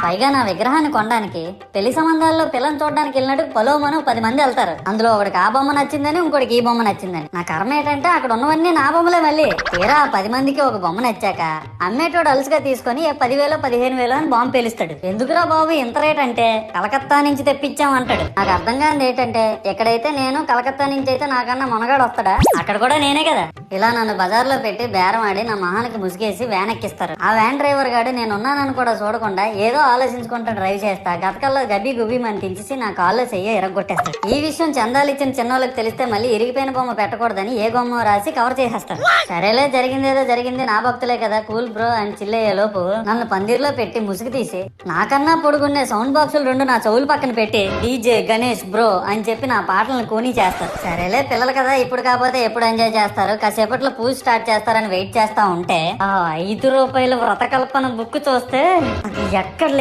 పైగా నా విగ్రహాన్ని కొనడానికి పెళ్లి సంబంధాల్లో పిల్లని చూడడానికి వెళ్ళినట్టు పొలోమను 10 మంది వెళ్తారు. అందులో ఒకడికి ఆ బొమ్మ నచ్చిందని, ఇంకోటికి ఈ బొమ్మ నచ్చిందని. నా కర్మ ఏంటంటే అక్కడ ఉన్నవన్నీ నా బొమ్మలే. మళ్ళీ తీరా 10 మందికి ఒక బొమ్మ నచ్చాక అమ్మేటోడు అలుసుగా తీసుకొని 10,000 15,000 అని బాంబు పేలుస్తాడు. ఎందుకురా బాబు ఇంత రేట్ అంటే కలకత్తా నుంచి తెప్పించాం అంటాడు. నాకు అర్థం కానిది ఏంటంటే ఎక్కడైతే నేను కలకత్తా నుంచి అయితే నాకన్నా మొనగాడు వస్తాడా, అక్కడ కూడా నేనే కదా. ఇలా నన్ను బజార్లో పెట్టి బేరం ఆడి నా మొహానికి ముసుగేసి వ్యాన్ ఎక్కిస్తారు. ఆ వ్యాన్ డ్రైవర్ గాడు నేను ఉన్నానని కూడా చూడకుండా ఏదో ఆలోచించుకుంటూ డ్రైవ్ చేస్తా గతకల్లో గబ్బి గుబ్బి అని తించేసి నా కాల్లో చెయ్యి ఎరగొట్టేస్తాడు. ఈ విషయం చందాలు ఇచ్చిన చిన్నోళ్ళకి తెలిస్తే మళ్ళీ ఇరిగిపోయిన బొమ్మ పెట్టకూడదని ఏ బొమ్మ రాసి కవర్ చేసేస్తారు. సరేలే జరిగిందేదో జరిగింది, నా భక్తులే కదా కూల్ బ్రో అని చిల్లయ్యే లోపు నన్ను పందిర్లో పెట్టి ముసుగు తీసి నాకన్నా పొడుగున్నే సౌండ్ బాక్సులు 2 నా చెవులు పక్కన పెట్టి డీజే గణేష్ బ్రో అని చెప్పి నా పాటలను కూనీ చేస్తారు. సరేలే పిల్లలు కదా ఇప్పుడు కాకపోతే ఎప్పుడు ఎంజాయ్ చేస్తారు, కాసేపట్లో పూజ స్టార్ట్ చేస్తారని వెయిట్ చేస్తా ఉంటే ఆ 5 రూపాయల వ్రతకల్పన బుక్ చూస్తే అది ఎక్కడ